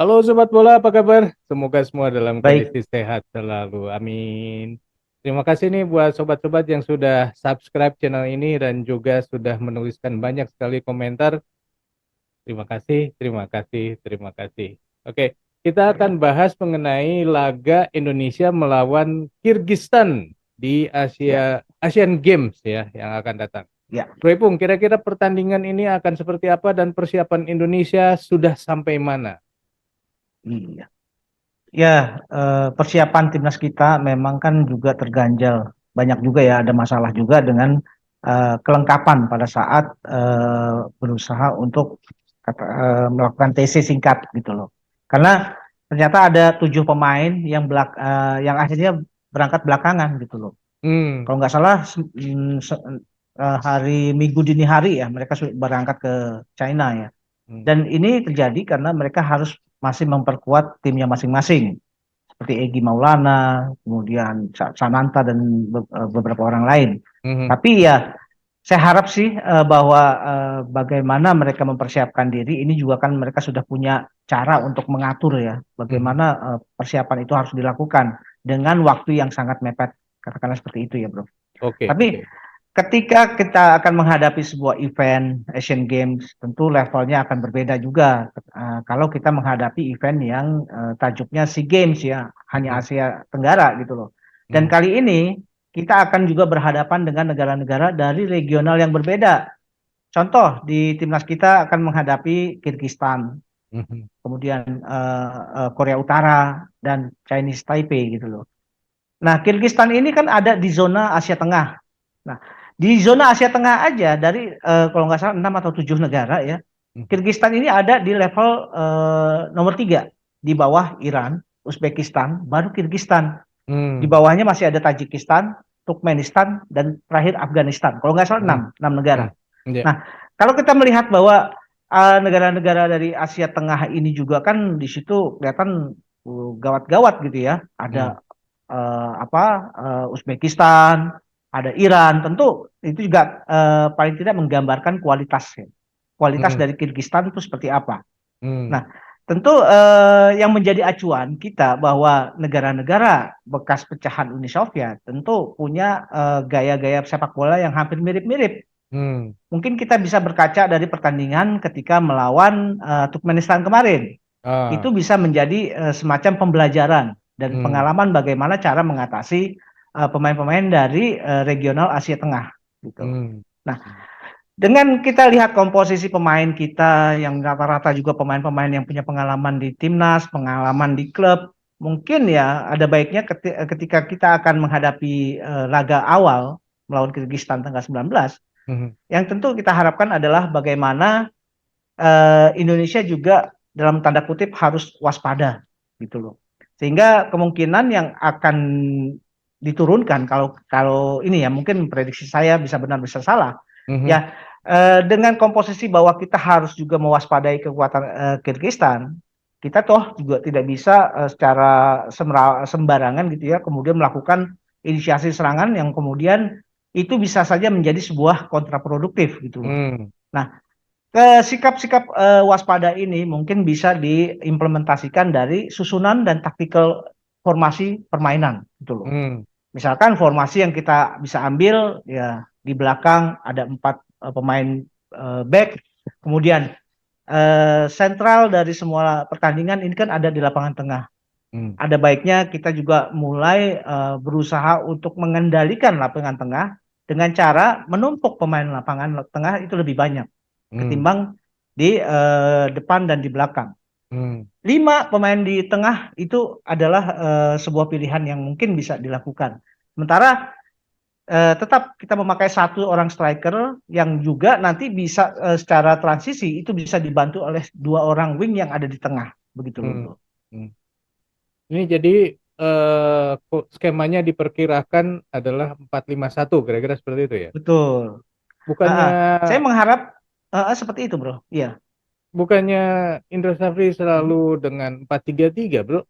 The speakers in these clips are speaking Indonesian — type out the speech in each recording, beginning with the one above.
Halo Sobat Bola, apa kabar? Semoga semua dalam Baik, kondisi sehat selalu. Amin. Terima kasih nih buat sobat-sobat yang sudah subscribe channel ini dan juga sudah menuliskan banyak sekali komentar. Terima kasih, terima kasih, terima kasih. Oke, kita akan bahas mengenai laga Indonesia melawan Kirgistan di ya, Asian Games ya yang akan datang. ya, Bro Ipung, kira-kira pertandingan ini akan seperti apa dan persiapan Indonesia sudah sampai mana? iya. Ya, persiapan timnas kita memang kan juga terganjal. Banyak juga ya, ada masalah juga dengan kelengkapan pada saat berusaha untuk melakukan TC singkat gitu loh. Karena ternyata ada 7 pemain yang akhirnya berangkat belakangan gitu loh. Hmm. Kalau nggak salah hari Minggu dini hari ya mereka sudah berangkat ke China ya. Hmm. Dan ini terjadi karena mereka harus masih memperkuat timnya masing-masing, seperti Egy Maulana, kemudian Sananta dan beberapa orang lain. Mhm. Tapi ya, saya harap sih bahwa bagaimana mereka mempersiapkan diri, ini juga kan mereka sudah punya cara untuk mengatur ya, Mhm. bagaimana persiapan itu harus dilakukan dengan waktu yang sangat mepet, katakanlah seperti itu ya, Bro. Oke, Tapi oke. ketika kita akan menghadapi sebuah event Asian Games, tentu levelnya akan berbeda juga. Kalau kita menghadapi event yang tajuknya SEA Games ya, hanya Mhm. Asia Tenggara gitu loh. Dan Mhm. kali ini kita akan juga berhadapan dengan negara-negara dari regional yang berbeda. Contoh di timnas kita akan menghadapi Kirgistan, Mhm. kemudian Korea Utara dan Chinese Taipei gitu loh. Nah, Kirgistan ini kan ada di zona Asia Tengah. Nah, di zona Asia Tengah aja dari kalau nggak salah 6 atau 7 negara ya, Mhm. Kirgistan ini ada di level nomor 3 di bawah Iran, Uzbekistan, baru Kirgistan. Di Hmm. bawahnya masih ada Tajikistan, Turkmenistan, dan terakhir Afghanistan. Kalau nggak salah Mhm. 6 negara. Mhm. Ya. Nah, kalau kita melihat bahwa negara-negara dari Asia Tengah ini juga kan di situ kelihatan gawat-gawat gitu ya. Hmm. Ada Uzbekistan, ada Iran, tentu itu juga paling tidak menggambarkan kualitas ya. Kualitas Mhm. dari Kirgistan itu seperti apa. Hmm. Nah, tentu yang menjadi acuan kita bahwa negara-negara bekas pecahan Uni Soviet tentu punya gaya-gaya sepak bola yang hampir mirip-mirip. Hmm. Mungkin kita bisa berkaca dari pertandingan ketika melawan Turkmenistan kemarin. Ah. Itu bisa menjadi semacam pembelajaran dan Hmm. pengalaman bagaimana cara mengatasi pemain-pemain dari regional Asia Tengah gitu. Hmm. Nah, dengan kita lihat komposisi pemain kita yang rata-rata juga pemain-pemain yang punya pengalaman di timnas, pengalaman di klub, mungkin ya ada baiknya ketika kita akan menghadapi laga awal melawan Kirgistan tanggal 19, Mhm. yang tentu kita harapkan adalah bagaimana Indonesia juga dalam tanda kutip harus waspada gitu loh. Sehingga kemungkinan yang akan diturunkan kalau kalau ini ya mungkin prediksi saya bisa benar bisa salah. Mhm. Ya dengan komposisi bahwa kita harus juga mewaspadai kekuatan Kyrgyzstan, kita toh juga tidak bisa secara sembarangan gitu ya kemudian melakukan inisiasi serangan yang kemudian itu bisa saja menjadi sebuah kontraproduktif gitu loh. Hmm. Nah, sikap-sikap waspada ini mungkin bisa diimplementasikan dari susunan dan taktikal formasi permainan gitu loh. Hmm. Misalkan formasi yang kita bisa ambil ya di belakang ada 4 pemain back, kemudian sentral dari semua pertandingan ini kan ada di lapangan tengah. Hmm. Ada baiknya kita juga mulai berusaha untuk mengendalikan lapangan tengah dengan cara menumpuk pemain lapangan tengah itu lebih banyak Hmm. ketimbang di depan dan di belakang. Hmm. 5 pemain di tengah itu adalah sebuah pilihan yang mungkin bisa dilakukan. Sementara tetap kita memakai 1 orang striker yang juga nanti bisa secara transisi itu bisa dibantu oleh 2 orang wing yang ada di tengah. Begitu loh, Hmm. bro. Hmm. Ini jadi skemanya diperkirakan adalah 4-5-1, kira-kira seperti itu ya. Betul. Ah, Bukannya ah. Saya mengharap seperti itu, bro. Iya. bukannya Indra Safri Hmm. selalu dengan 4-3-3, Bro?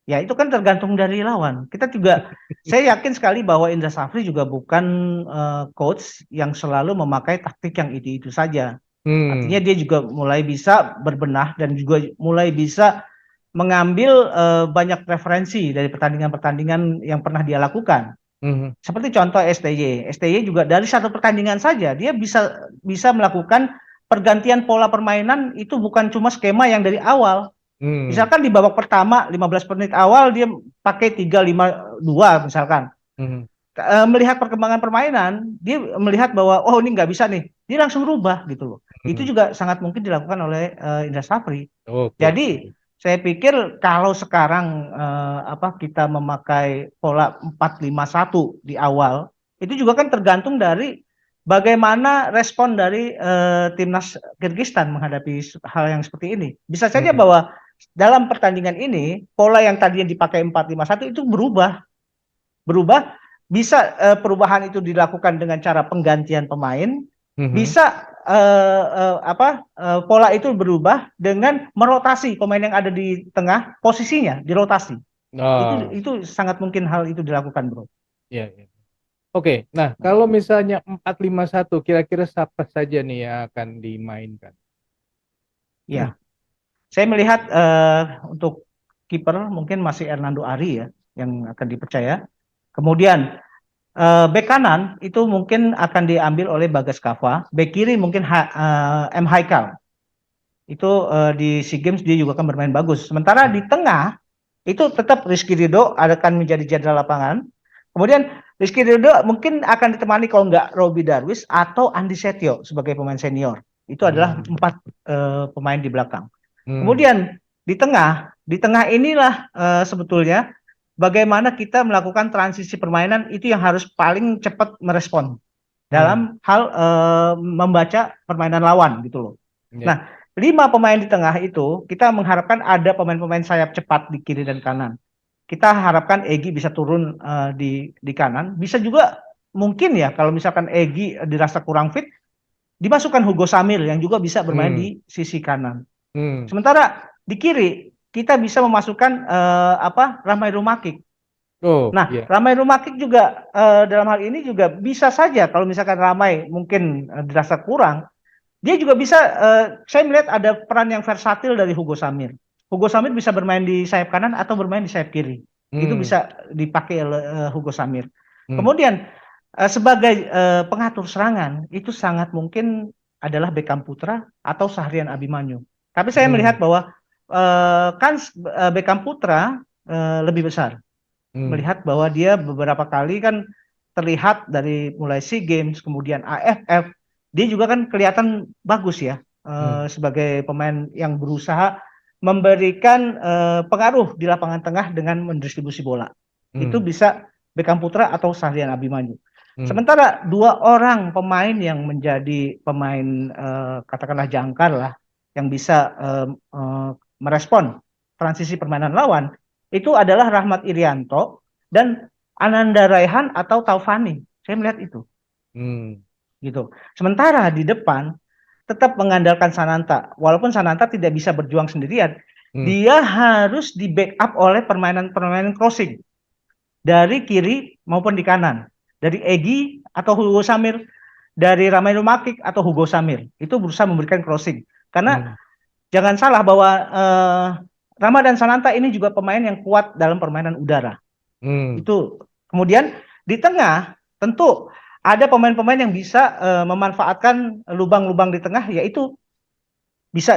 Ya, itu kan tergantung dari lawan. Kita juga, saya yakin sekali bahwa Indra Safri juga bukan coach yang selalu memakai taktik yang itu-itu saja. Artinya Hmm. dia juga mulai bisa berbenah dan juga mulai bisa mengambil banyak referensi dari pertandingan-pertandingan yang pernah dia lakukan. Mhm. Seperti contoh STY. STY juga dari satu pertandingan saja dia bisa bisa melakukan pergantian pola permainan itu bukan cuma skema yang dari awal. Hmm. Misalkan di babak pertama 15 menit awal dia pakai 3-5-2 misalkan. Mhm. Melihat perkembangan permainan, dia melihat bahwa oh ini nggak bisa nih, dia langsung rubah gitu loh. Itu Mhm. juga sangat mungkin dilakukan oleh Indra Safri. Oke. Jadi saya pikir kalau sekarang kita memakai pola 4-5-1 di awal, itu juga kan tergantung dari bagaimana respon dari timnas Kyrgyzstan menghadapi hal yang seperti ini. Bisa saja Mhm. bahwa dalam pertandingan ini pola yang tadinya dipakai 4-5-1 itu berubah bisa perubahan itu dilakukan dengan cara penggantian pemain, Mhm. bisa pola itu berubah dengan merotasi pemain yang ada di tengah posisinya dirotasi. Itu Oh, itu sangat mungkin hal itu dilakukan, Bro. iya, iya. Oke, nah kalau misalnya 4-5-1, kira-kira siapa saja nih yang akan dimainkan? Ya, saya melihat untuk kiper mungkin masih Hernando Ari ya yang akan dipercaya. Kemudian bek kanan itu mungkin akan diambil oleh Bagas Kava, bek kiri mungkin M Haikal. Itu di SEA Games dia juga akan bermain bagus. Sementara di Hmm. tengah itu tetap Rizky Ridho akan menjadi jenderal lapangan. Kemudian Rizky Ridho mungkin akan ditemani kalau nggak Robi Darwis atau Andi Setio sebagai pemain senior. Itu adalah Hmm. 4 pemain di belakang. Hmm. Kemudian di tengah inilah sebetulnya bagaimana kita melakukan transisi permainan itu yang harus paling cepat merespon Hmm. dalam hal membaca permainan lawan gitu loh. Ya. Nah, 5 pemain di tengah itu kita mengharapkan ada pemain-pemain sayap cepat di kiri dan kanan. Kita harapkan Egy bisa turun di kanan. Bisa juga mungkin ya kalau misalkan Egy dirasa kurang fit, dimasukkan Hugo Samir yang juga bisa bermain Hmm. di sisi kanan. Hmm. Sementara di kiri kita bisa memasukkan Ramai Rumakik. Oh, Nah, iya. Ramai Rumakik juga dalam hal ini juga bisa saja kalau misalkan Ramai mungkin dirasa kurang, dia juga bisa, saya melihat ada peran yang versatil dari Hugo Samir. Hugo Samir bisa bermain di sayap kanan atau bermain di sayap kiri. Itu Hmm. bisa dipakai oleh Hugo Samir. Hmm. Kemudian sebagai pengatur serangan itu sangat mungkin adalah Beckham Putra atau Sahrian Abimanyu. Tapi saya melihat Hmm. bahwa Beckham Putra lebih besar. Hmm. Melihat bahwa dia beberapa kali kan terlihat dari mulai SEA Games kemudian AFF, dia juga kan kelihatan bagus ya Hmm. sebagai pemain yang berusaha memberikan pengaruh di lapangan tengah dengan mendistribusi bola. Itu Hmm. bisa Beckham Putra atau Sahrian Abimanyu. Hmm. Sementara 2 orang pemain yang menjadi pemain katakanlah jangkar lah yang bisa merespon transisi permainan lawan itu adalah Rahmat Irianto dan Ananda Raihan atau Taufani. Saya melihat itu Hmm. gitu. Sementara di depan tetap mengandalkan Sananta. Walaupun Sananta tidak bisa berjuang sendirian, Hmm. dia harus di backup oleh permainan-permainan crossing dari kiri maupun di kanan. Dari Egy atau Hugo Samir, dari Ramai Rumakik atau Hugo Samir. Itu berusaha memberikan crossing. Karena Hmm. jangan salah bahwa Rama dan Sananta ini juga pemain yang kuat dalam permainan udara. Hmm. Itu. Kemudian di tengah tentu ada pemain-pemain yang bisa memanfaatkan lubang-lubang di tengah, yaitu bisa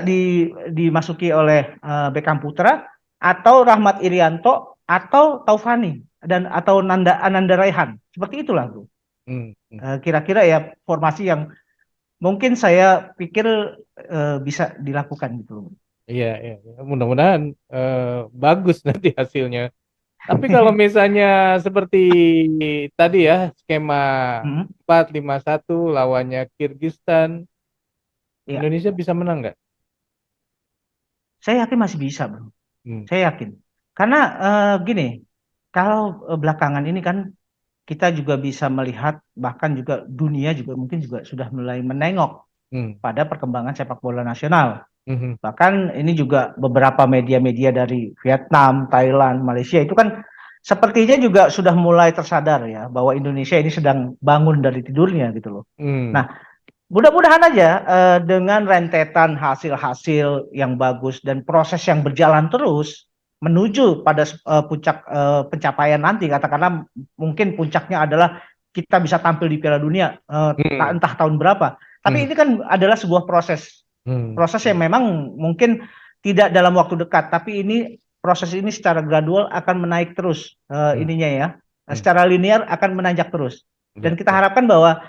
dimasuki oleh Beckham Putra atau Rahmat Irianto atau Taufani dan atau Ananda Raihan. Seperti itulah, Bro. Hmm. Hmm. Kira-kira ya formasi yang mungkin saya pikir bisa dilakukan gitu. Iya, iya, iya. Mudah-mudahan bagus nanti hasilnya. Tapi kalau misalnya seperti tadi ya, skema Hmm, 4-5-1 lawannya Kyrgyzstan, ya, Indonesia bisa menang nggak? saya yakin masih bisa, Bro. Hmm. Saya yakin. Karena gini, kalau belakangan ini kan kita juga bisa melihat bahkan juga dunia juga mungkin juga sudah mulai menengok Hmm. pada perkembangan sepak bola nasional. Mhm. Bahkan ini juga beberapa media-media dari Vietnam, Thailand, Malaysia itu kan sepertinya juga sudah mulai tersadar ya bahwa Indonesia ini sedang bangun dari tidurnya gitu loh. Hmm. Nah, Mudah-mudahan aja dengan rentetan hasil-hasil yang bagus dan proses yang berjalan terus menuju pada puncak pencapaian nanti, katakanlah mungkin puncaknya adalah kita bisa tampil di Piala Dunia Hmm, entah tahun berapa. Tapi hmm, ini kan adalah sebuah proses, hmm, proses yang memang mungkin tidak dalam waktu dekat, tapi ini proses ini secara gradual akan menaik terus hmm, ininya ya, hmm. secara linear akan menanjak terus. Dan Ya, kita ya. harapkan bahwa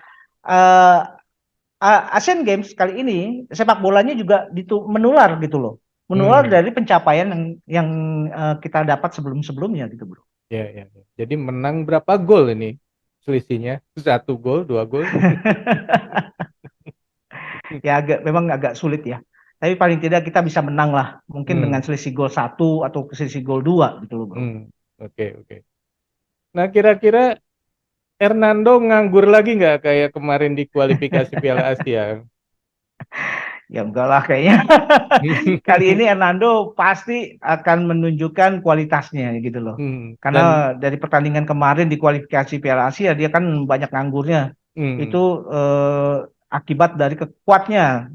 eh, Asian Games kali ini sepak bolanya juga menular gitu loh. Menular Hmm, dari pencapaian yang kita dapat sebelum-sebelumnya gitu, Bro. ya, ya, ya. Jadi menang berapa gol ini selisihnya? Satu gol, dua gol? Ya memang agak sulit ya. Tapi paling tidak kita bisa menang lah. Mungkin dengan Hmm, selisih gol satu atau selisih gol dua gitu loh, Bro. hmm. Oke, oke. Nah, kira-kira Hernando nganggur lagi nggak kayak kemarin di kualifikasi Piala Asia? Ya enggak lah kayaknya. Kali ini Hernando pasti akan menunjukkan kualitasnya gitu loh. Hmm, dan Karena dari pertandingan kemarin di kualifikasi Piala Asia dia kan banyak nganggurnya. Itu hmm, akibat dari kekuatnya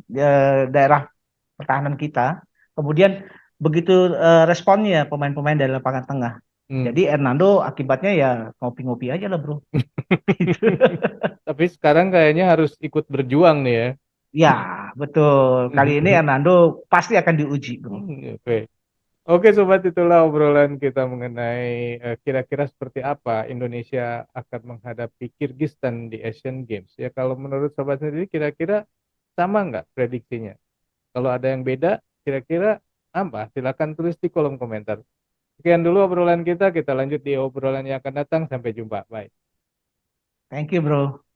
daerah pertahanan kita. Kemudian begitu responnya pemain-pemain dari lapangan tengah. hmm. Jadi Hernando akibatnya ya ngopi-ngopi aja lah bro. Gitu. Tapi sekarang kayaknya harus ikut berjuang nih ya. Ya betul. Kali ini Hernando pasti akan diuji bro. Oke. Oke sobat, itulah obrolan kita mengenai kira-kira seperti apa Indonesia akan menghadapi Kirgistan di Asian Games. Ya kalau menurut sobat sendiri kira-kira sama nggak prediksinya? Kalau ada yang beda, kira-kira apa? Silakan tulis di kolom komentar. Sekian dulu obrolan kita lanjut di obrolan yang akan datang. Sampai jumpa. Bye. Thank you bro.